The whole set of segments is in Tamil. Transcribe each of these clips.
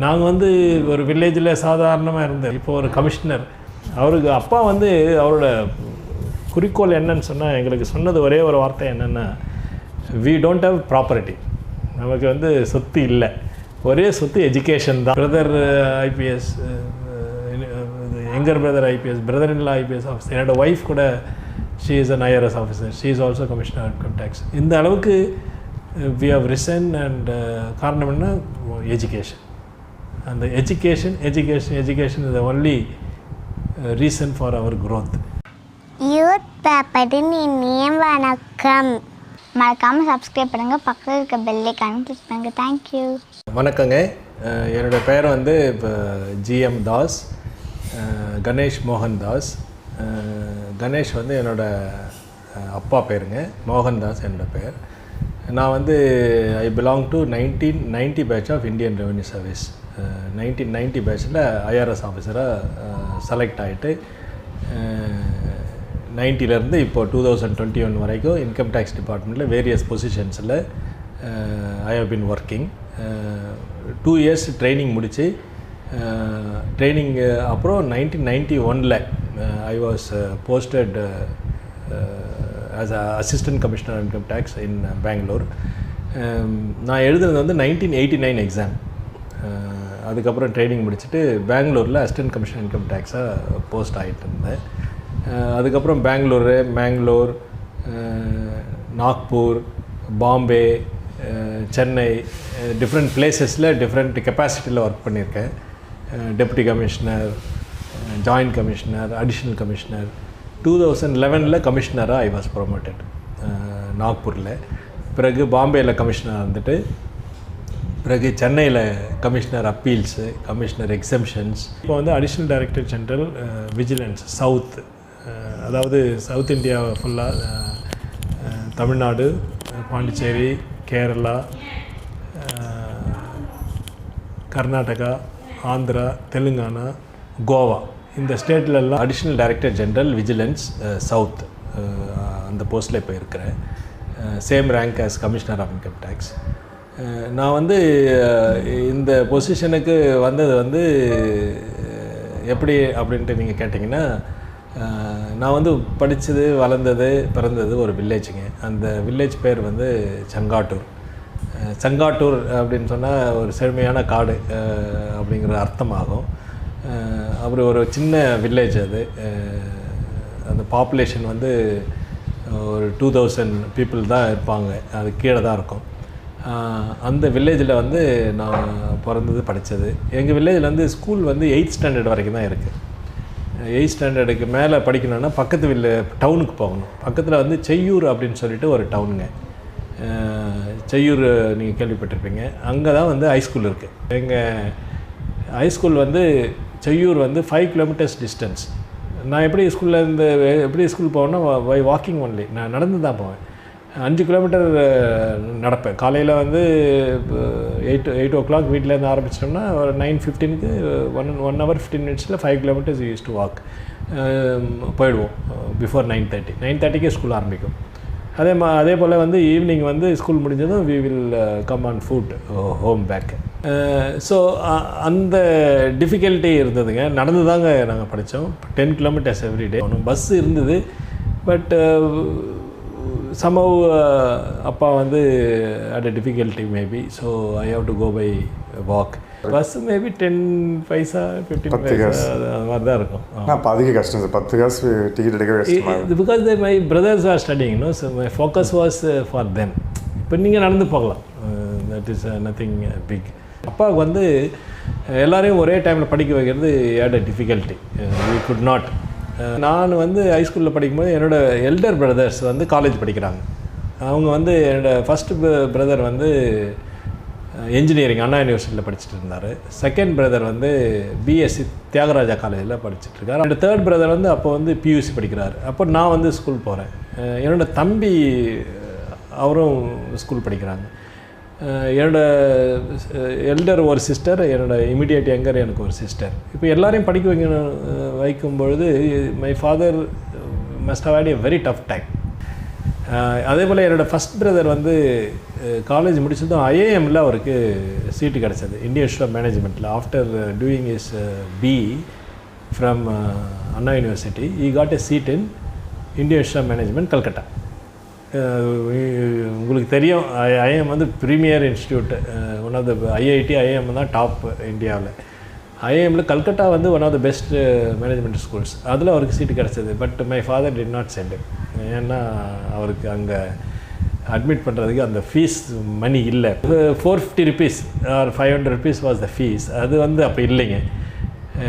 நாங்கள் வந்து ஒரு வில்லேஜில் சாதாரணமாக இருந்தோம். இப்போ ஒரு கமிஷனர். அவருக்கு அப்பா வந்து அவரோட குறிக்கோள் என்னன்னு சொன்னால், எங்களுக்கு சொன்னது ஒரே ஒரு வார்த்தை என்னென்னா, வி டோன்ட் ஹவ் ப்ராப்பர்ட்டி. நமக்கு வந்து சொத்து இல்லை, ஒரே சொத்து எஜுகேஷன் தான். பிரதர் ஐபிஎஸ், எங்கர் brother IPS, brother in law IPS officer. என்னோடய ஒய்ஃப் கூட she is an IRS officer, she is also commissioner income tax. இந்த அளவுக்கு வி ஹவ் ரிசன். அண்ட் காரணம் என்ன? எஜுகேஷன். அந்த education is the only reason for our growth. Youth பேப்பரின் இனிய வணக்கம். மறக்காமல் சப்ஸ்கிரைப் பண்ணுங்கள், பக்கத்தில் இருக்க பெல் ஐகானை கிளிக் பண்ணுங்கள். தேங்க்யூ. வணக்கங்க. என்னோடய பெயர் வந்து இப்போ GM தாஸ், கணேஷ் மோகன் தாஸ். கணேஷ் வந்து என்னோடய அப்பா பேருங்க, மோகன்தாஸ் என்னோடய பேர். நான் வந்து I belong to 1990 batch of Indian revenue service. 1990 பேட்சில் IRS ஆஃபீஸராக செலக்ட் ஆகிட்டு 90லேருந்து இப்போ 2021 வரைக்கும் இன்கம் டேக்ஸ் டிபார்ட்மெண்ட்டில் வேரியஸ் பொசிஷன்ஸில் I have been working. 2 years training முடித்து ட்ரைனிங் அப்புறம் 1991 I was posted as a assistant commissioner income tax in Bangalore. நான் எழுதுனது வந்து 1989 எக்ஸாம். அதுக்கப்புறம் ட்ரைனிங் முடிச்சுட்டு பெங்களூரில் அசிஸ்டன்ட் கமிஷனர் இன்கம் டேக்ஸாக போஸ்ட் ஆகிட்டு இருந்தேன். அதுக்கப்புறம் மேங்களூர், நாக்பூர், பாம்பே, சென்னை, டிஃப்ரெண்ட் பிளேசஸில் டிஃப்ரெண்ட் கெப்பாசிட்டியில் ஒர்க் பண்ணியிருக்கேன். Deputy commissioner, joint commissioner, additional commissioner. 2011 கமிஷனராக ஐ வாஸ் ப்ரொமோட்டட் நாக்பூரில். பிறகு பாம்பேயில் கமிஷனராக இருந்துட்டு, பிறகு சென்னையில் கமிஷனர் அப்பீல்ஸு, கமிஷனர் எக்ஸம்ஷன்ஸ். இப்போ வந்து additional director general vigilance south, அதாவது சவுத் இந்தியா ஃபுல்லாக தமிழ்நாடு, பாண்டிச்சேரி, கேரளா, கர்நாடகா, ஆந்திரா, தெலுங்கானா, கோவா, இந்த ஸ்டேட்லெல்லாம் additional director general vigilance south அந்த போஸ்ட்டில் இப்போ இருக்கிறேன். Same rank as commissioner of income tax. நான் வந்து இந்த பொசிஷனுக்கு வந்தது வந்து எப்படி அப்படின்ட்டு நீங்கள் கேட்டிங்கன்னா, நான் வந்து படித்தது, வளர்ந்தது, பிறந்தது ஒரு வில்லேஜுங்க. அந்த வில்லேஜ் பேர் வந்து சங்காட்டூர் அப்படின்னு சொன்னால் ஒரு செழுமையான காடு அப்படிங்கிற அர்த்தமாகும். அப்படி ஒரு சின்ன வில்லேஜ் அது. அந்த பாப்புலேஷன் வந்து ஒரு 2000 பீப்புள் தான் இருப்பாங்க, அது கீழே தான் இருக்கும். அந்த வில்லேஜில் வந்து நான் பிறந்தது, படித்தது. எங்கள் வில்லேஜில் வந்து ஸ்கூல் வந்து 8th standard வரைக்கும் தான் இருக்குது. 8th standardக்கு மேலே படிக்கணுன்னா பக்கத்து டவுனுக்கு போகணும். பக்கத்தில் வந்து செய்யூர் அப்படின்னு சொல்லிட்டு ஒரு டவுனுங்க. செய்யூர் நீங்கள் கேள்விப்பட்டிருப்பீங்க. அங்கே தான் வந்து ஹைஸ்கூல் இருக்குது. எங்கள் ஹைஸ்கூல் வந்து செய்யூர் வந்து 5 kilometers டிஸ்டன்ஸ். நான் எப்படி ஸ்கூல் போவேன்னா பை வாக்கிங் ஒன்லி. நான் நடந்து தான் போவேன். 5 kilometer நடப்பேன். காலையில் வந்து 8 o'clock வீட்டிலேருந்து ஆரம்பிச்சிட்டோம்னா ஒரு 9:15க்கு 1 hour 15 minutes 5 kilometers use to walk போயிடுவோம். பிஃபோர் 9:30க்கே ஸ்கூல் ஆரம்பிக்கும். அதே போல் வந்து ஈவினிங் வந்து ஸ்கூல் முடிஞ்சதும் we will come on foot home back. So அந்த டிஃபிகல்ட்டி இருந்ததுங்க. நடந்து தாங்க நாங்கள் படித்தோம். 10 kilometers எவ்ரிடே. பஸ் இருந்தது, பட் somehow அப்பா வந்து at a difficulty maybe, so I have to go by walk. Bus maybe 10 பைசா 15 பைசா அது மாதிரி தான் இருக்கும். அப்போ அதிக கஷ்டம் சார், 10 காசு டிக்கெட் எடுக்க கஷ்டம். Because my brothers are studying, no, so my focus was for them. இப்போ நீங்கள் நடந்து போகலாம், தட் இஸ் நத்திங் பிக். அப்பாவுக்கு வந்து எல்லோரையும் ஒரே டைமில் படிக்க வைக்கிறது had a difficulty. We could not. நான் வந்து ஹைஸ்கூலில் படிக்கும்போது என்னோடய எல்டர் பிரதர்ஸ் வந்து காலேஜ் படிக்கிறாங்க. அவங்க வந்து என்னோடய ஃபஸ்ட்டு பிரதர் வந்து என்ஜினியரிங் அண்ணா யூனிவர்சிட்டியில் படிச்சுட்டு இருந்தார். செகண்ட் பிரதர் வந்து பிஎஸ்சி தியாகராஜா காலேஜில் படிச்சுட்ருக்கார். என்னோடய தேர்ட் பிரதர் வந்து அப்போ வந்து பியூசி படிக்கிறார். அப்போ நான் வந்து ஸ்கூல் போகிறேன். என்னோடய தம்பி அவரும் ஸ்கூல் படிக்கிறாங்க. என்னோடய எல்டர் ஒரு சிஸ்டர், என்னோடய இமிடியேட் யங்கர் எனக்கு ஒரு சிஸ்டர். இப்போ எல்லோரையும் படிக்க வைக்கும் பொழுது my father must have had a very tough time. அதே போல் என்னோடய ஃபஸ்ட் பிரதர் வந்து காலேஜ் முடிச்சதும் ஐஏஎம்மில் அவருக்கு சீட்டு கிடச்சது, இந்தியன் இன்ஸ்டியூட் ஆஃப் மேனேஜ்மெண்ட்டில். After doing is BE from Anna university, he got a seat in Indian institute of management, Calcutta. உங்களுக்கு தெரியும், ஐஏஎம் வந்து premier institute, one of the IIT IIM தான் டாப் இந்தியாவில். ஐஏஎம்மில் கல்கட்டா வந்து one of the best management schools, அதில் அவருக்கு சீட்டு கிடச்சிது. But my father did not sent. ஏன்னா அவருக்கு அங்கே அட்மிட் பண்ணுறதுக்கு அந்த ஃபீஸ் மணி இல்லை. 450 rupees or 500 rupees was the fees. அது வந்து அப்போ இல்லைங்க.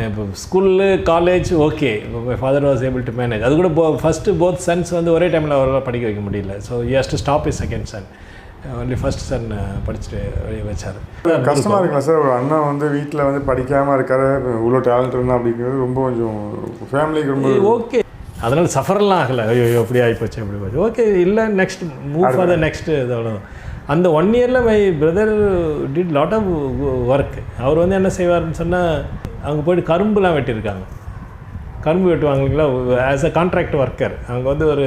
இப்போ school college okay, my father was able to manage. அது கூட ஃபஸ்ட்டு போத் சன்ஸ் வந்து ஒரே டைமில் அவரால் படிக்க வைக்க முடியல. So he has to stop is second son. Only first son படிச்சுட்டு வச்சார். கஷ்டமாக இருக்குங்களா சார்? ஒரு அண்ணா வந்து வீட்டில் வந்து படிக்காமல் இருக்காரு, இவ்வளோ டேலண்ட் இருந்தால் அப்படிங்கிறது ரொம்ப கொஞ்சம் ஃபேமிலிக்கு ரொம்ப ஓகே. அதனால் சஃபர்லாம் ஆகலை, ஐயோ எப்படி ஆகிப்போச்சு அப்படி போச்சு, ஓகே இல்லை next move for the next. இது அவ்வளோதான். அந்த 1 yearல my brother did lot of work. அவர் வந்து என்ன செய்வார்னு சொன்னால், அவங்க போய்ட்டு கரும்புலாம் வெட்டியிருக்காங்க. கரும்பு வெட்டுவாங்க இல்லைங்களா, ஆஸ் அ கான்ட்ராக்ட் ஒர்க்கர். அவங்க வந்து ஒரு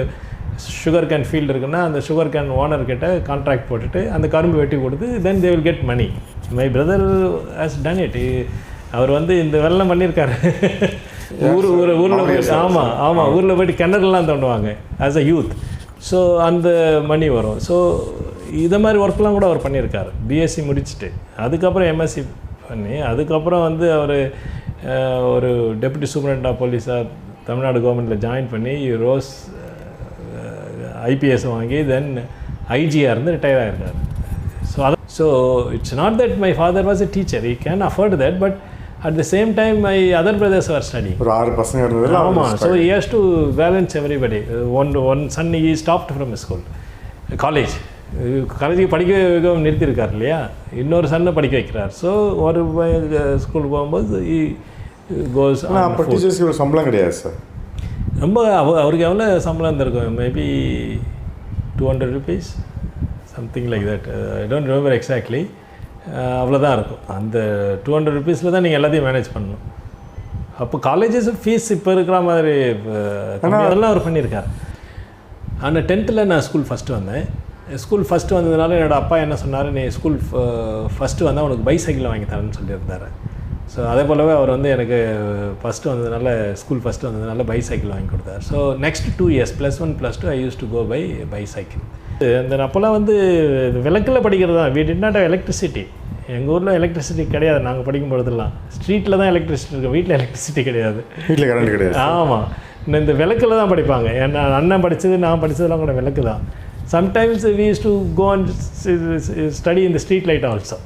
சுகர் கேன் ஃபீல்டு இருக்குன்னா அந்த சுகர் கேன் ஓனர்கிட்ட கான்ட்ராக்ட் போட்டுட்டு அந்த கரும்பு வெட்டி கொடுத்து then they will get money. My brother has done it. அவர் வந்து இந்த வெள்ளம் பண்ணியிருக்காரு. ஊரில் ஆமாம் ஊரில் போய்ட்டு கிணறுலாம் தோண்டுவாங்க ஆஸ் அ யூத். ஸோ அந்த மணி வரும். ஸோ இதை மாதிரி ஒர்க்லாம் கூட அவர் பண்ணியிருக்காரு. BSc முடிச்சுட்டு அதுக்கப்புறம் MSc பண்ணி அதுக்கப்புறம் வந்து அவர் ஒரு டெப்யூட்டி சூப்பரண்ட் ஆஃப் போலீஸாக தமிழ்நாடு கவர்மெண்ட்டில் ஜாயின் பண்ணி ரோஸ் IPS வாங்கி தென் IGயாக இருந்து ரிட்டையர் ஆகிருக்காரு. So it's not that my father was a teacher, he can afford that, but at the same time my other brothers are study. ஒரு 6 பசங்க இருந்தது. ஆமாம். So he has to balance everybody. One son he stopped from school, காலேஜுக்கு படிக்க வைக்க நிறுத்தியிருக்கார் இல்லையா, இன்னொரு சன்னை படிக்க வைக்கிறார். ஸோ ஒரு ஸ்கூல் போகும்போது ஹி கோஸ். அப்போ டீச்சர்ஸ்க்கு ஒரு சம்பளம் கிடையாது சார்? ரொம்ப அவருக்கு எவ்வளோ சம்பளம் இருந்திருக்கும், maybe 200 rupees something like that. I don't remember exactly. அவ்வளோதான் இருக்கும். அந்த 200 rupeesல தான் நீங்கள் எல்லாத்தையும் மேனேஜ் பண்ணணும். அப்போ காலேஜஸ் ஃபீஸ் இப்போ இருக்கிற மாதிரி அதெல்லாம் அவர் பண்ணியிருக்கார். ஆனால் 10th நான் ஸ்கூல் ஃபஸ்ட்டு வந்தேன். ஸ்கூல் ஃபஸ்ட்டு வந்ததுனால என்னோடய அப்பா என்ன சொன்னார், நீ ஸ்கூல் ஃபஸ்ட்டு வந்தால் உனக்கு பைசைக்கிள் வாங்கி தரேன்னு சொல்லியிருந்தார். ஸோ அதே போலவே அவர் வந்து எனக்கு ஃபஸ்ட்டு வந்ததுனால ஸ்கூல் ஃபஸ்ட்டு வந்ததுனால பைசைக்கிள் வாங்கி கொடுத்தார். So next 2 years +1 +2 I use to go by bicycle. அந்த அப்போல்லாம் வந்து விளக்கில் படிக்கிறது தான். We did not have electricity. எங்கள் ஊரில் எலக்ட்ரிசிட்டி கிடையாது. நாங்கள் படிக்கும் பொழுதுலாம் ஸ்ட்ரீட்டில் தான் எலக்ட்ரிசிட்டி இருக்கும், வீட்டில் எலக்ட்ரிசிட்டி கிடையாது, வீட்டில் கரண்ட் கிடையாது. ஆமாம், இந்த விளக்கில் தான் படிப்பாங்க. ஏன்னா அண்ணன் படித்தது நான் படித்ததெல்லாம் கூட விளக்கு தான். Sometimes we use to go and study இந்த ஸ்ட்ரீட் லைட் ஆல்சோ.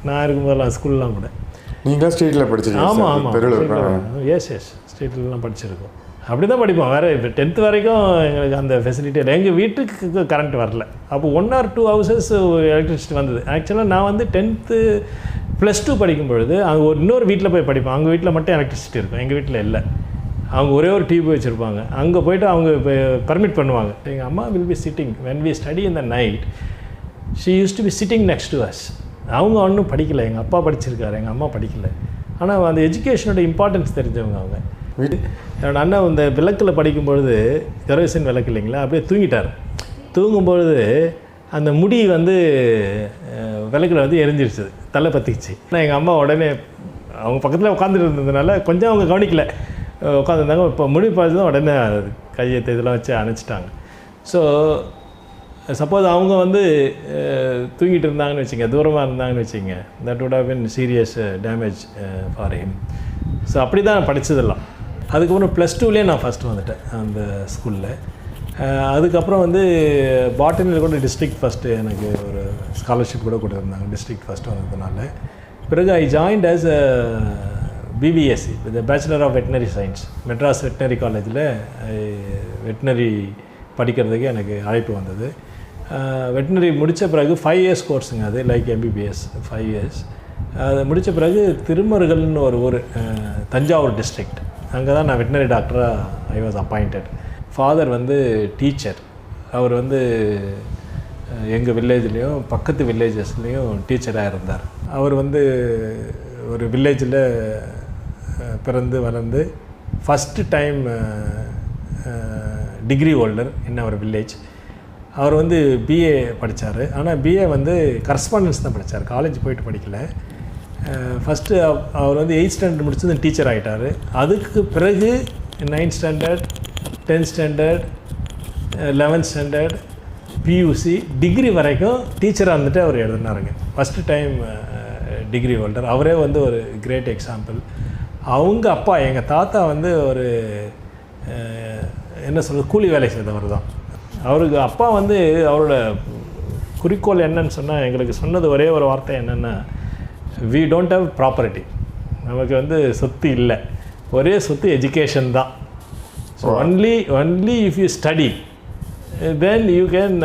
நான் இருக்கும்போதெல்லாம் ஸ்கூல்லாம் கூட. நீங்களும் ஸ்ட்ரீட்டில் படிச்சிருக்கீங்க? ஆமாம், எஸ் ஸ்ட்ரீட்லலாம் படிச்சிருக்கோம். அப்படி தான் படிப்போம். வேறு இப்போ 10th வரைக்கும் எங்களுக்கு அந்த ஃபெசிலிட்டி இல்லை. எங்கள் வீட்டுக்கு கரண்ட் வரல. அப்போ 1 or 2 houses எலக்ட்ரிசிட்டி வந்தது. ஆக்சுவலாக நான் வந்து 10th +2 படிக்கும் பொழுது அங்கே இன்னொரு வீட்டில் போய் படிப்பேன். அவங்க வீட்டில் மட்டும் எலக்ட்ரிசிட்டி இருக்கும், எங்கள் வீட்டில் இல்லை. அவங்க ஒரே ஒரு டிவி வச்சுருப்பாங்க. அங்கே போய்ட்டு அவங்க பர்மிட் பண்ணுவாங்க. எங்கள் அம்மா will be sitting when we study in the night. She use to be sitting next to us. அவங்க ஒன்றும் படிக்கலை, எங்கள் அப்பா படிச்சிருக்காரு, எங்கள் அம்மா படிக்கலை. ஆனால் அந்த எஜுகேஷனோட இம்பார்ட்டன்ஸ் தெரிஞ்சவங்க அவங்க. என்னோடய அண்ணன் இந்த விளக்கில் படிக்கும்பொழுது, கெரோசின் விளக்கு இல்லைங்களா, அப்படியே தூங்கிட்டார். தூங்கும்பொழுது அந்த முடி வந்து விளக்கில் வந்து எரிஞ்சிருச்சு, தலை பற்றிச்சு. ஆனால் எங்கள் அம்மா உடனே அவங்க பக்கத்தில் உட்காந்துட்டு இருந்ததுனால கொஞ்சம் அவங்க கவனிக்கலை, உட்காந்துருந்தாங்க. இப்போ முடி பார்த்து தான் உடனே கையை இதெல்லாம் வச்சு அணைச்சிட்டாங்க. ஸோ சப்போஸ் அவங்க வந்து தூங்கிட்டு இருந்தாங்கன்னு வச்சுங்க, தூரமாக இருந்தாங்கன்னு வச்சுங்க, that would have been serious damage for him. So அப்படி தான் படித்ததெல்லாம். அதுக்கப்புறம் +2லேயே நான் ஃபஸ்ட்டு வந்துட்டேன் அந்த ஸ்கூலில். அதுக்கப்புறம் வந்து பாட்டனியில் கூட டிஸ்ட்ரிக்ட் ஃபஸ்ட்டு எனக்கு ஒரு ஸ்காலர்ஷிப் கூட கொடுத்துருந்தாங்க, டிஸ்ட்ரிக்ட் ஃபஸ்ட்டு வந்ததுனால. பிறகு I joined as BBSc, the bachelor of veterinary science, Madras veterinary காலேஜில் வெட்டினரி படிக்கிறதுக்கு எனக்கு அழைப்பு வந்தது. வெட்டினரி முடித்த பிறகு 5 years கோர்ஸுங்க அது, லைக் MBBS 5 years. அது முடித்த பிறகு திருமருகல்னு ஒரு ஊர், தஞ்சாவூர் டிஸ்ட்ரிக்ட், அங்கே தான் நான் வெட்டினரி டாக்டராக ஐ வாஸ் அப்பாயிண்டட். ஃபாதர் வந்து டீச்சர். அவர் வந்து எங்கள் வில்லேஜ்லேயும் பக்கத்து வில்லேஜஸ்லேயும் டீச்சராக இருந்தார். அவர் வந்து ஒரு வில்லேஜில் பிறந்து வளர்ந்து first time degree holder in our village. அவர் வந்து பிஏ படித்தார். ஆனால் பிஏ வந்து கரஸ்பாண்டன்ஸ் தான் படித்தார், காலேஜ் போயிட்டு படிக்கலை. ஃபஸ்ட்டு அவர் வந்து 8th ஸ்டாண்டர்ட் முடிச்சது டீச்சர் ஆகிட்டார். அதுக்கு பிறகு 9th standard, 10th standard, 11th standard, PUC, degree வரைக்கும் டீச்சராக இருந்துட்டு அவர் எழுதினாருங்க. First time degree holder. அவரே வந்து ஒரு கிரேட் எக்ஸாம்பிள். அவங்க அப்பா, எங்கள் தாத்தா வந்து ஒரு என்ன சொல்கிறது, கூலி வேலை செய்தவர் தான். அவருக்கு அப்பா வந்து அவரோட குறிக்கோள் என்னன்னு சொன்னால், எங்களுக்கு சொன்னது ஒரே ஒரு வார்த்தை என்னென்னா, வி டோன்ட் ஹவ் ப்ராப்பர்ட்டி, நமக்கு வந்து சொத்து இல்லை, ஒரே சொத்து எஜுகேஷன் தான். So only if you study then you can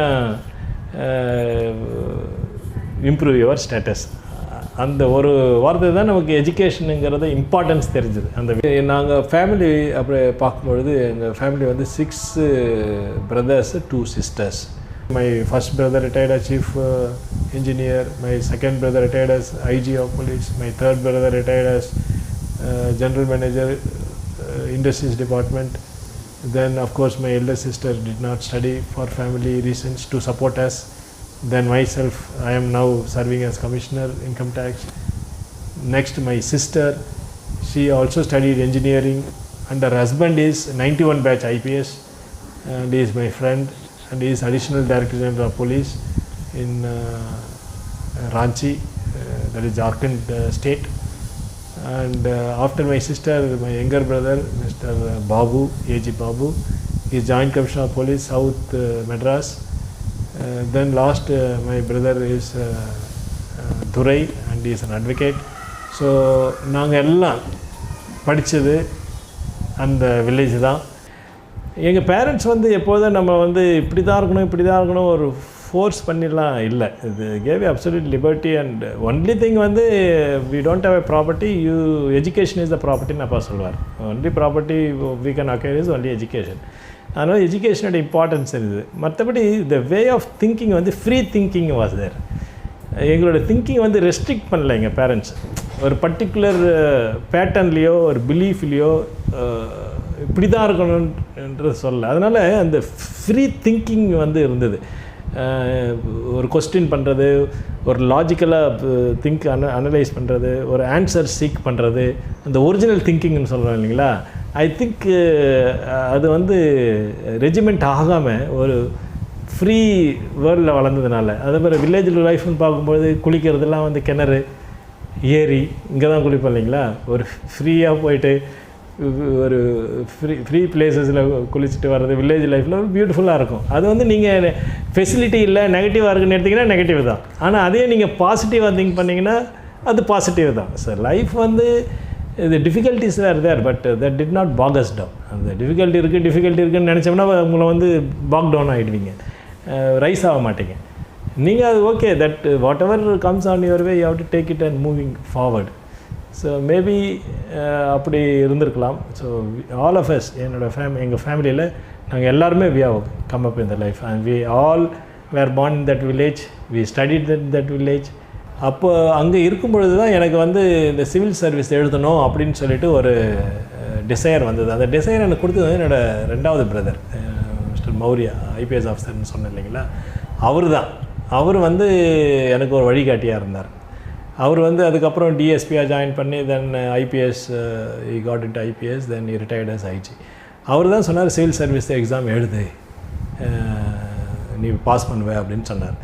improve your status. அந்த ஒரு வார்த்தை தான் நமக்கு எஜுகேஷனுங்கிறத இம்பார்ட்டன்ஸ் தெரிஞ்சுது. அந்த நாங்கள் ஃபேமிலி அப்படி பார்க்கும்பொழுது எங்கள் ஃபேமிலி வந்து 6 brothers, 2 sisters. My first brother retired as chief engineer, my second brother retired as IG of police, my third brother retired as general manager, industries department. Then of course my elder sister did not study for family reasons to support us. Then myself, I am now serving as commissioner income tax. Next my sister, she also studied engineering and her husband is 91 batch IPS and he is my friend and he is additional director general of police in Ranchi, that is Jharkhand state. And after my sister, my younger brother Mr. Babu, AG Babu, he is joint commissioner of police South Madras. Then last my brother is Thurai and he is an advocate. So நாங்கள் எல்லாம் படித்தது அந்த வில்லேஜ் தான். எங்கள் பேரண்ட்ஸ் வந்து எப்போதும் நம்ம வந்து இப்படி தான் இருக்கணும் ஒரு ஃபோர்ஸ் பண்ணிடலாம் இல்லை. இது gave absolute liberty and only thing வந்து we don't have a property, you education is the ப்ராப்பர்ட்டின்னு அப்பா சொல்லுவார். Only property we can acquire is only education. அதனால் எஜுகேஷனோட இம்பார்ட்டன்ஸ் இருக்குது. மற்றபடி த வே ஆஃப் திங்கிங் வந்து ஃப்ரீ திங்கிங் வாஸ் தேர். எங்களோட திங்கிங் வந்து ரெஸ்ட்ரிக்ட் பண்ணல எங்கள் பேரண்ட்ஸ். ஒரு பர்டிகுலர் பேட்டர்ன்லேயோ ஒரு பிலீஃப்லேயோ இப்படி தான் இருக்கணுன்றது சொல்ல. அதனால் அந்த ஃப்ரீ திங்கிங் வந்து இருந்தது. ஒரு கொஸ்டின் பண்ணுறது, ஒரு லாஜிக்கலாக அனலைஸ் பண்ணுறது, ஒரு ஆன்சர் சீக் பண்ணுறது, அந்த ஒரிஜினல் திங்கிங்னு சொல்கிறோம் இல்லைங்களா. ஐ திங்க் அது வந்து ரெஜிமெண்ட் ஆகாமல் ஒரு ஃப்ரீ வேர்ல்டில் வளர்ந்ததுனால. அதே மாதிரி வில்லேஜில் லைஃப்னு பார்க்கும்போது குளிக்கிறதுலாம் வந்து கிணறு, ஏரி, இங்கே தான் குளிப்போம் இல்லைங்களா. ஒரு ஃப்ரீயாக போயிட்டு ஒரு ஃப்ரீ பிளேசஸில் குளிச்சுட்டு வர்றது வில்லேஜ் லைஃப்பில் ஒரு பியூட்டிஃபுல்லாக இருக்கும். அது வந்து நீங்கள் ஃபெசிலிட்டி இல்லை நெகட்டிவாக இருக்குன்னு எடுத்திங்கன்னா நெகட்டிவ் தான். ஆனால் அதே நீங்கள் பாசிட்டிவாக திங்க் பண்ணிங்கன்னா அது பாசிட்டிவ் தான். ஸோ லைஃப் வந்து இது difficulties were there, but that did not bog us down. அந்த டிஃபிகல்ட்டி இருக்குன்னு நினச்சோம்னா உங்களை வந்து பாக் டவுன் ஆகிடுவீங்க, ரைஸ் ஆக மாட்டீங்க. நீங்கள் அது okay, that whatever comes on your way you have to take it and moving forward. So maybe அப்படி இருந்திருக்கலாம். ஸோ ஆல் ஆஃப் அஸ், எங்கள் ஃபேமிலியில் நாங்கள் எல்லாருமே we have come up in the life and we all were born in that village, we studied that village. அப்போ அங்கே இருக்கும் பொழுது தான் எனக்கு வந்து இந்த சிவில் சர்வீஸ் எழுதணும் அப்படின்னு சொல்லிட்டு ஒரு டிசையர் வந்தது. அந்த டிசையர் எனக்கு கொடுத்தது வந்து என்னோடய 2வது பிரதர் மிஸ்டர் மௌரியா, ஐபிஎஸ் ஆஃபீஸர்னு சொன்னேன் இல்லைங்களா. அவர் வந்து எனக்கு ஒரு வழிகாட்டியாக இருந்தார். அவர் வந்து அதுக்கப்புறம் டிஎஸ்பியாக ஜாயின் பண்ணி then IPS, he got into IPS, then he retired as IG. அவர் தான் சொன்னார், சிவில் சர்வீஸ் எக்ஸாம் எழுது, நீ பாஸ் பண்ணுவே அப்படின்னு சொன்னார்.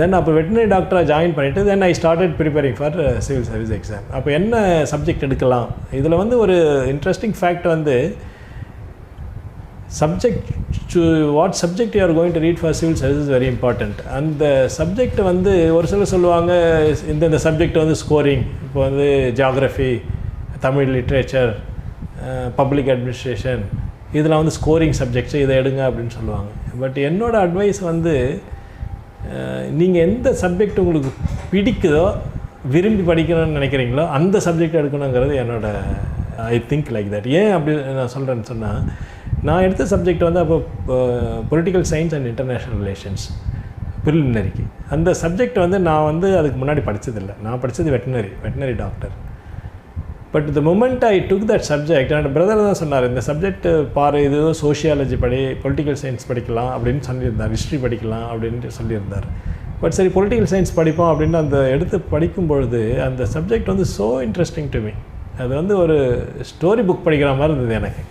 தென் அப்போ வெட்டினரி டாக்டராக ஜாயின் பண்ணிவிட்டு then I started preparing for civil service exam. அப்போ என்ன சப்ஜெக்ட் எடுக்கலாம், இதில் வந்து ஒரு இன்ட்ரெஸ்டிங் ஃபேக்ட் வந்து what subject you are going to read for civil service is very important. அந்த சப்ஜெக்ட் வந்து ஒரு சிலர் சொல்லுவாங்க இந்த சப்ஜெக்ட் வந்து ஸ்கோரிங், இப்போ வந்து geography, Tamil literature, public administration, இதில் வந்து ஸ்கோரிங் சப்ஜெக்ட்ஸு இதை எடுங்க அப்படின்னு சொல்லுவாங்க. பட் என்னோடய அட்வைஸ் வந்து நீங்கள் எந்த சப்ஜெக்ட் உங்களுக்கு பிடிக்குதோ, விரும்பி படிக்கணும்னு நினைக்கிறீங்களோ அந்த சப்ஜெக்ட் எடுக்கணுங்கிறது ஐ திங்க் லைக் தட். ஏன் அப்படி நான் சொல்கிறேன்னு சொன்னால், நான் எடுத்த சப்ஜெக்ட் வந்து அப்போ political science and international relations ப்ரிலிமினரிக்கு. அந்த சப்ஜெக்ட் வந்து நான் வந்து அதுக்கு முன்னாடி படித்ததில்லை. நான் படித்தது veterinary doctor. But the moment I took that subject, என்னோட பிரதர் தான் சொன்னார், இந்த சப்ஜெக்ட் பாரு, இது சோஷியாலஜி படி, பொலிட்டிக்கல் சயின்ஸ் படிக்கலாம் அப்படின்னு சொல்லியிருந்தார், ஹிஸ்ட்ரி படிக்கலாம் அப்படின்ட்டு சொல்லியிருந்தார். பட் சரி பொலிட்டிக்கல் சயின்ஸ் படிப்போம் அப்படின்னு அந்த எடுத்து படிக்கும் பொழுது அந்த சப்ஜெக்ட் வந்து ஸோ இன்ட்ரெஸ்டிங் டு மீ. அது வந்து ஒரு ஸ்டோரி புக் படிக்கிற மாதிரி இருந்தது எனக்கு.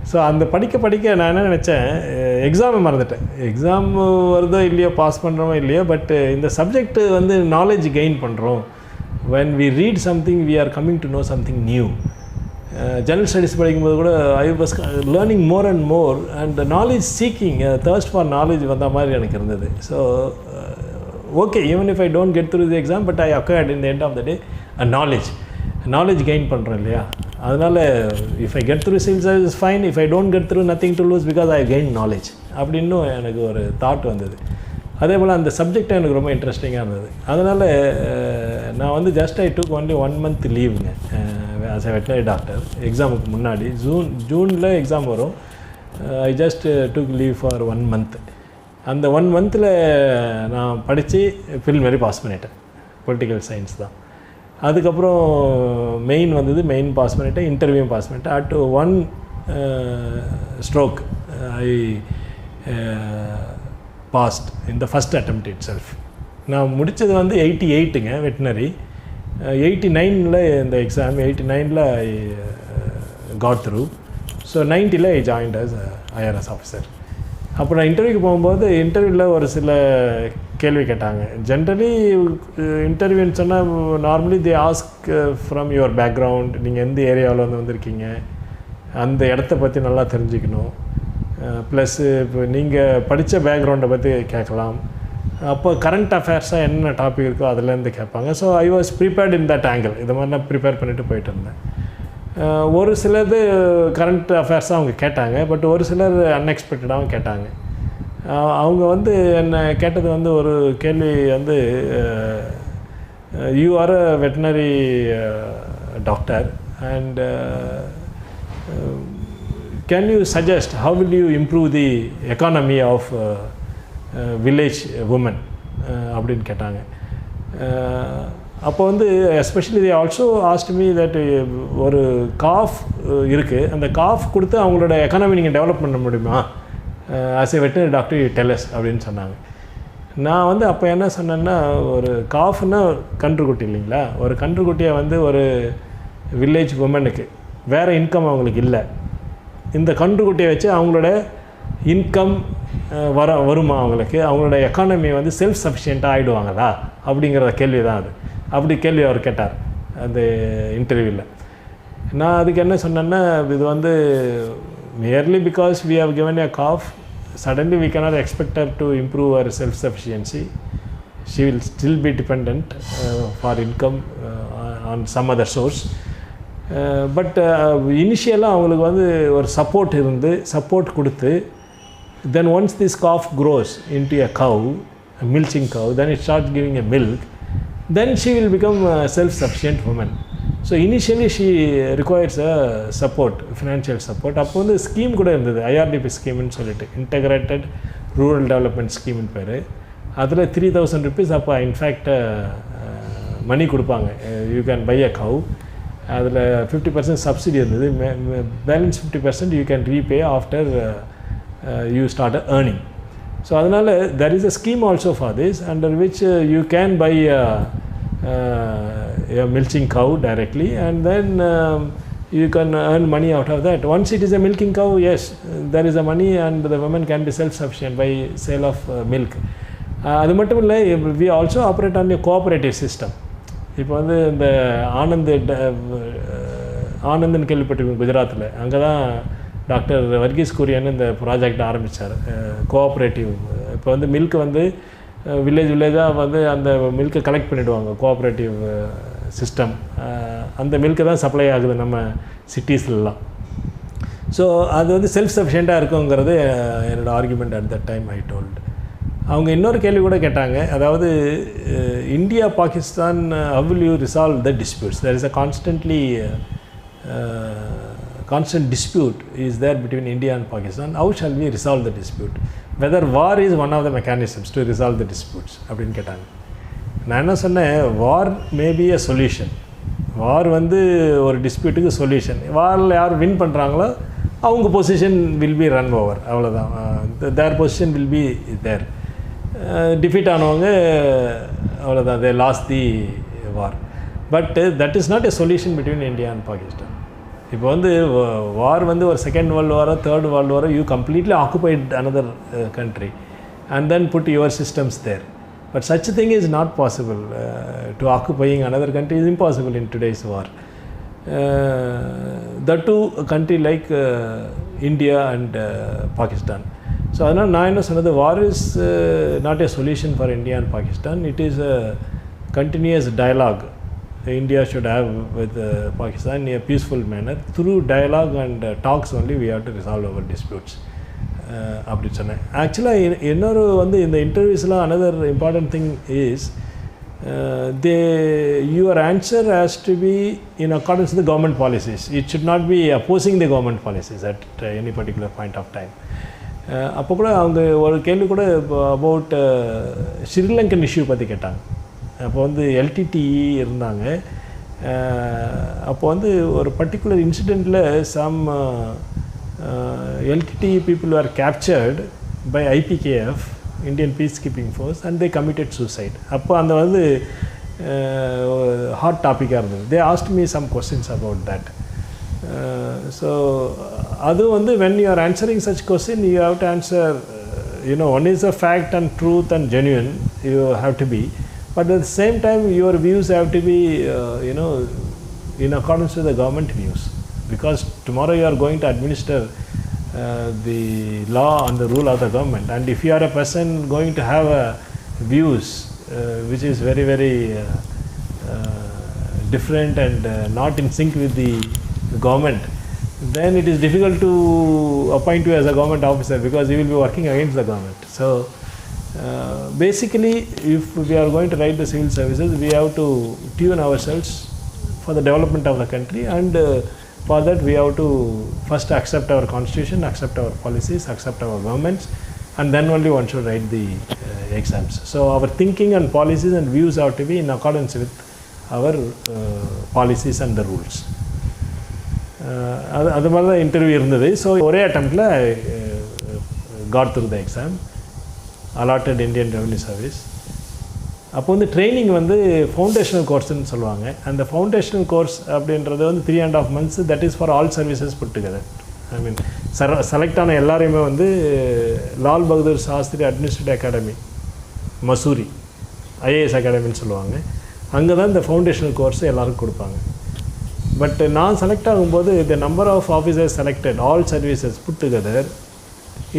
ஸோ அந்த படிக்க நான் என்ன நினச்சேன், எக்ஸாமை மறந்துட்டேன். எக்ஸாம் வருதோ இல்லையோ, பாஸ் பண்ணுறோமோ இல்லையோ, பட் இந்த சப்ஜெக்ட்டு வந்து நாலேஜ் கெயின் பண்ணுறோம். when we read something we are coming to know something new. General studies படிக்கும்போது கூட I was learning more and more and knowledge seeking, thirst for knowledge வந்த மாதிரி எனக்கு இருந்தது. So okay, even if I don't get through the exam, but I acquired in the end of the day a knowledge gain பண்ணுறோம் இல்லையா. அதனால் if I get through civil service fine, if I don't get through nothing to lose because I gain knowledge அப்படின்னு எனக்கு ஒரு தாட் வந்தது. அதே போல் அந்த சப்ஜெக்ட் எனக்கு ரொம்ப இன்ட்ரெஸ்டிங்காக இருந்தது. அதனால் நான் வந்து just I took only 1 month லீவுங்க ஆஸ் எ வெட்டனரி டாக்டர். எக்ஸாமுக்கு முன்னாடி ஜூனில் எக்ஸாம் வரும். I just took leave for 1 month. அந்த 1 monthல நான் படித்து ஃபில் மாதிரி பாஸ் பண்ணிட்டேன். பொலிட்டிக்கல் சயின்ஸ் தான். அதுக்கப்புறம் மெயின் வந்தது, மெயின் பாஸ் பண்ணிவிட்டேன், இன்டர்வியூவும் பாஸ் பண்ணிட்டேன். At 1 stroke I passed in the first attempt itself. நான் முடித்தது வந்து 88ங்க வெட்டினரி. 89ல் இந்த எக்ஸாம், 89ல் ஐ காட் த்ரூ. ஸோ 90ல் I joined as IRS officer. அப்போ நான் இன்டர்வியூக்கு போகும்போது இன்டர்வியூவில் ஒரு சில கேள்வி கேட்டாங்க. ஜென்ரலி இன்டர்வியூன்னு சொன்னால் normally they ask from your background, நீங்கள் எந்த ஏரியாவில் வந்திருக்கீங்க, அந்த இடத்த பற்றி நல்லா தெரிஞ்சுக்கணும். ப்ளஸ்ஸு இப்போ நீங்கள் படித்த பேக்ரவுண்டை பற்றி கேட்கலாம். அப்போ கரண்ட் அஃபேர்ஸாக என்ன டாபிக் இருக்கோ அதுலேருந்து கேட்பாங்க. So I was prepared in that angle. இது மாதிரி நான் ப்ரிப்பேர் பண்ணிவிட்டு போயிட்டு இருந்தேன். ஒரு சிலது கரண்ட் அஃபேர்ஸாக அவங்க கேட்டாங்க, பட் ஒரு சிலர் அன்எக்ஸ்பெக்டடாகவும் கேட்டாங்க. அவங்க வந்து என்னை கேட்டது வந்து ஒரு கேள்வி வந்து, you are a veterinary doctor and can you suggest how will you improve the economy of village women அப்படின்னு கேட்டாங்க. அப்போ வந்து especially they also asked me that ஒரு காஃப் இருக்குது, அந்த காஃப் கொடுத்து அவங்களோட எக்கானமி நீங்கள் டெவலப் பண்ண முடியுமா as a veterinary doctor, you tell us அப்படின்னு சொன்னாங்க. நான் வந்து அப்போ என்ன சொன்னேன்னா, ஒரு காஃப்னா கன்றுக்குட்டி இல்லைங்களா, ஒரு கன்றுக்குட்டியை வந்து ஒரு வில்லேஜ் உமனுக்கு வேறு இன்கம் அவங்களுக்கு இல்லை, இந்த கன்றுக்குட்டியை வச்சு அவங்களோட இன்கம் வருமா, அவங்களோட எக்கானமி வந்து செல்ஃப் சஃபிஷியண்ட்டாக ஆகிடுவாங்களா அப்படிங்கிற கேள்வி தான் அது. அப்படி கேள்வி அவர் கேட்டார் அந்த இன்டர்வியூவில். நான் அதுக்கு என்ன சொன்னேன்னா, இது வந்து merely because we have given a calf, suddenly we cannot expect her to improve her self-sufficiency. She will still be dependent for income on some other source. But இனிஷியலாக அவங்களுக்கு வந்து ஒரு சப்போர்ட் கொடுத்து, then once this calf grows into a cow, milching cow, then it start giving a milk, then she will become self sufficient woman. So initially she requires a support, financial support. அப்போ வந்து ஸ்கீம் கூட இருந்தது, IRDP ஸ்கீம்னு சொல்லிட்டு, இன்டெகிரேட்டட் ரூரல் டெவலப்மெண்ட் ஸ்கீம்னு பேர். அதில் 3000 rupees அப்போ இன்ஃபேக்ட் மணி கொடுப்பாங்க. You can buy a cow. அதில் 50% சப்சிடி இருந்தது. Balance 50% you can repay after you start earning. So அதனால் there is a scheme also for this, under which you can buy a milking cow directly and then you can earn money out of that. Once it is a milking cow, yes, there is a money and the women can be self-sufficient by sale of milk. அது மட்டும் இல்லை, we also operate on a cooperative system. இப்போ வந்து இந்த ஆனந்த்னு கேள்விப்பட்டிருக்கோம் குஜராத்தில், அங்கே தான் டாக்டர் வர்கீஸ் குரியன் இந்த ப்ராஜெக்ட் ஆரம்பித்தார், கோஆப்ரேட்டிவ். இப்போ வந்து மில்க் வந்து வில்லேஜாக வந்து அந்த மில்கை கலெக்ட் பண்ணிவிடுவாங்க, கோஆப்ரேட்டிவ் சிஸ்டம். அந்த மில்க்கு தான் சப்ளை ஆகுது நம்ம சிட்டிஸ்லாம். ஸோ அது வந்து செல்ஃப் சஃபிஷியண்ட்டாக இருக்குங்கிறது என்னோடய argument at that time I told. அவங்க இன்னொரு கேள்வி கூட கேட்டாங்க, அதாவது India Pakistan how will you resolve the disputes? There is a constant dispute is there between India and Pakistan. How shall we resolve the dispute? Whether war is one of the mechanisms to resolve the disputes அப்படின்னு கேட்டாங்க. நான் என்ன சொன்னேன், war may be a solution, வார் வந்து ஒரு டிஸ்பியூட்டுக்கு சொல்யூஷன். வாரில் யார் வின் பண்ணுறாங்களோ அவங்க position will be run over, அவ்வளோதான். Their position will be there. Defeat ஆனவங்க அவ்வளோதான், they lost the war. But that is not a solution between India and Pakistan. இப்போ வந்து வார் வந்து ஒரு செகண்ட் வேர்ல்டு வாரோ தேர்ட் வேர்ல்டு வாரோ, you completely occupied another country and then put your systems there. But such a thing is not possible. To occupying another country is impossible in today's war. That too a country like India and Pakistan. So அதனால் நான் என்ன சொன்னது, war is not a solution for India and Pakistan. It is a continuous dialogue India should have with Pakistan in a peaceful manner. Through dialogue and talks only we have to resolve our disputes. அப்படி சொன்னேன். ஆக்சுவலாக இன்னொரு வந்து இந்த இன்டர்வியூஸ்லாம் another important thing is your answer has to be in accordance with the government policies. It should not be opposing the government policies at any particular point of time. அப்போ கூட அவங்க ஒரு கேள்வி கூட அபவுட் ஸ்ரீலங்கன் இஷ்யூ பற்றி கேட்டாங்க. அப்போ வந்து எல்டிடிஇ இருந்தாங்க. அப்போ வந்து ஒரு பர்டிகுலர் இன்சிடெண்ட்டில் some LTTE people were captured by IPKF, Indian Peacekeeping Force, and they committed suicide. அப்போ அந்த வந்து hot topic இருந்தது. They asked me some questions about that. So அது வந்து when you are answering such question, you have to answer, one is a fact and truth and genuine, you have to be, but at the same time your views have to be in accordance with the government views, because tomorrow you are going to administer the law and the rule of the government, and if you are a person going to have views which is very very different and not in sync with the government, then it is difficult to appoint you as a government officer, because you will be working against the government. So basically, if we are going to write the civil services, we have to tune ourselves for the development of the country, and for that we have to first accept our constitution, accept our policies, accept our governments, and then only one should write the exams. So our thinking and policies and views have to be in accordance with our policies and the rules. அது மாதிரி தான் இன்டர்வியூ இருந்தது. ஸோ ஒரே அட்டம்ப்டில் got through the exam, allotted Indian revenue service. அப்போ வந்து ட்ரைனிங் வந்து ஃபவுண்டேஷனல் கோர்ஸ்ன்னு சொல்லுவாங்க. அந்த ஃபவுண்டேஷனல் கோர்ஸ் அப்படின்றது வந்து 3.5 months, that is for all services put together. I mean select ஆன எல்லாரையுமே வந்து Lal Bahadur Shastri administrative academy, Mussoorie IAS அகாடமின்னு சொல்லுவாங்க. அங்கே தான் இந்த ஃபவுண்டேஷனல் கோர்ஸ் எல்லாருக்கும் கொடுப்பாங்க. பட் நான் செலக்ட் ஆகும்போது the number of officers selected all services put together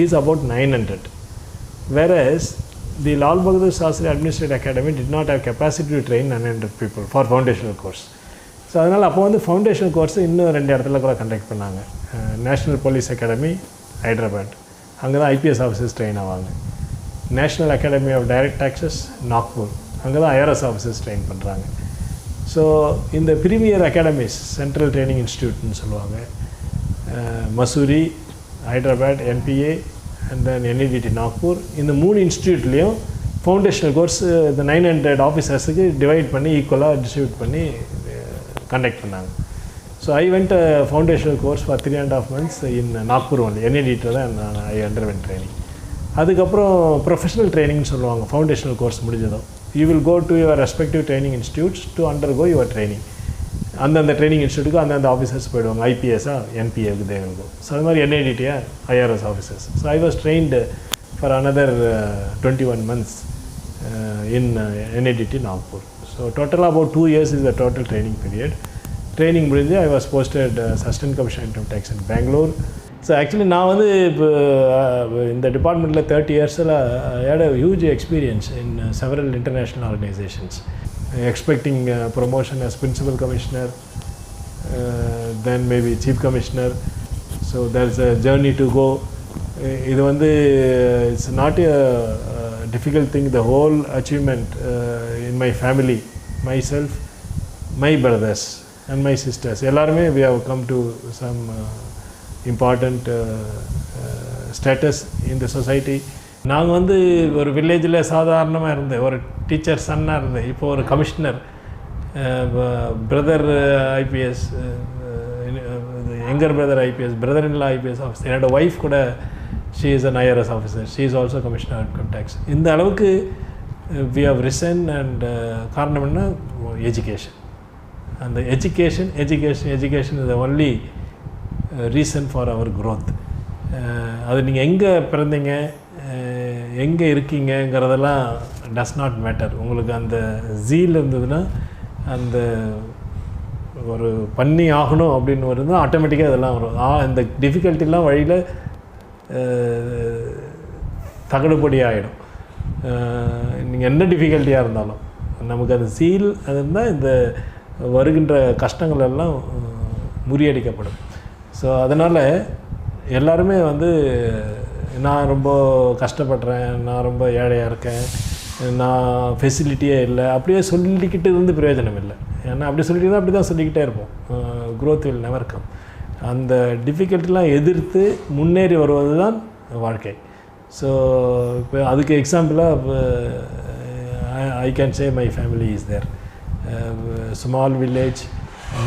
is about 900, whereas the Lal Bahadur Shastri Administrative Academy did not have capacity to train 900 people for foundational course. So அதனால் அப்போ வந்து ஃபவுண்டேஷனல் கோர்ஸ் இன்னும் 2 இடத்துல கூட கண்டக்ட் பண்ணாங்க. நேஷ்னல் போலீஸ் அகாடமி ஹைதராபாத், அங்கே தான் IPS ஆஃபீஸர்ஸ் ட்ரெயின் ஆவாங்க. National academy of direct taxes Nagpur, அங்கே தான் IRS ஆஃபீஸர்ஸ் ட்ரெயின் பண்ணுறாங்க. ஸோ இந்த ப்ரீமியர் அகாடமிஸ் சென்ட்ரல் ட்ரைனிங் இன்ஸ்டியூட்னு சொல்லுவாங்க, Mussoorie, Hyderabad, NPA and then NEDT Nagpur. இந்த 3 இன்ஸ்டியூட்லேயும் ஃபவுண்டேஷனல் கோர்ஸ் இந்த 900 ஆஃபீஸர்ஸுக்கு டிவைட் பண்ணி ஈக்குவலாக டிஸ்ட்ரிபியூட் பண்ணி கண்டக்ட் பண்ணாங்க. So I went foundational course for 3.5 months in Nagpur only. NEDT தான் நான் ஐ அண்டர்வென்ட் ட்ரைனிங். அதுக்கப்புறம் ப்ரொஃபஷனல் ட்ரைனிங்னு சொல்லுவாங்க. ஃபவுண்டேஷனல் கோர்ஸ் முடிஞ்சதும் you will go to your respective training institutes to undergo your training. அந்தந்த ட்ரைனிங் இன்ஸ்டியூட்டுக்கு அந்தந்த ஆஃபீஸர்ஸ் போயிடுவாங்க. IPS-ஆ NPA-க்கு they will go. ஸோ அது மாதிரி NIDT-ஆ IRS officers. So I was trained for another 21 months in NIDT Nagpur. So டோட்டலாக about 2 years is the total training period. Training முடிஞ்சு I was posted assistant commissioner income tax in Bangalore. So actually நான் வந்து இப்போ இந்த டிபார்ட்மெண்ட்டில் 30 years-ல் I had a huge experience in several international organisations. Expecting promotion as principal commissioner, then maybe chief commissioner. So there is a journey to go. இது வந்து it's not a difficult thing. The whole achievement in my family, myself, my brothers and my sisters எல்லாருமே we have come to some important status in the society. நாங்கள் வந்து ஒரு வில்லேஜில் சாதாரணமாக இருந்தேன், ஒரு டீச்சர் சன்னாக இருந்தேன். இப்போ ஒரு commissioner. Brother IPS, younger brother IPS, brother-in-law IPS officer. என்னோட ஒய்ஃப் கூட she is an IRS officer, she is also commissioner of income tax. இந்த அளவுக்கு we have risen and காரணம் என்ன, எஜுகேஷன். அந்த education is the only reason for our growth. அது நீங்கள் எங்கே பிறந்தீங்க, எங்கே இருக்கீங்கிறதெல்லாம் டஸ் நாட் மேட்டர். உங்களுக்கு அந்த ஜீல் இருந்ததுன்னா, அந்த ஒரு பண்ணி ஆகணும் அப்படின்னு வருது, ஆட்டோமேட்டிக்காக இதெல்லாம் வரும். இந்த டிஃபிகல்ட்டிலாம் வழியில் தகடுபடி ஆகிடும். நீங்கள் என்ன டிஃபிகல்ட்டியாக இருந்தாலும் நமக்கு அந்த சீல் அது இருந்தால் இந்த வருகின்ற கஷ்டங்கள் எல்லாம் முறியடிக்கப்படும். ஸோ அதனால் எல்லாருமே வந்து நான் ரொம்ப கஷ்டப்படுறேன், நான் ரொம்ப ஏழையாக இருக்கேன், நான் ஃபெசிலிட்டியே இல்லை அப்படியே சொல்லிக்கிட்டு இருந்து பிரயோஜனம் இல்லை. ஏன்னா அப்படி சொல்லிட்டு தான் அப்படி தான் சொல்லிக்கிட்டே இருப்போம். Growth will never come. அந்த டிஃபிகல்ட்டிலாம் எதிர்த்து முன்னேறி வருவது தான் வாழ்க்கை. ஸோ இப்போ அதுக்கு எக்ஸாம்பிளாக I can say my family is there. Small village,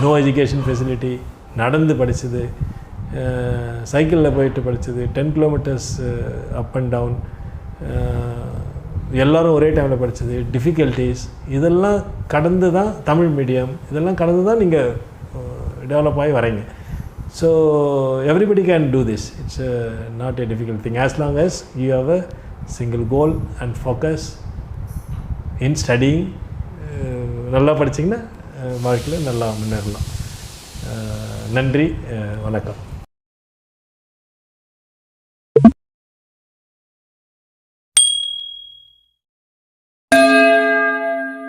no education facility, நடந்து படித்தது, சைக்கிளில் போயிட்டு படித்தது, 10 kilometers அப் அண்ட் டவுன், எல்லோரும் ஒரே டைமில் படித்தது, டிஃபிகல்ட்டிஸ், இதெல்லாம் கடந்து தான் தமிழ் மீடியம், இதெல்லாம் கடந்து தான் நீங்கள் டெவலப் ஆகி வரீங்க. So everybody can do this. It's not a difficult thing as long as you have a single goal and focus in studying. நல்லா படிச்சிங்கன்னா வாழ்க்கையில் நல்லா முன்னேறலாம். நன்றி, வணக்கம்.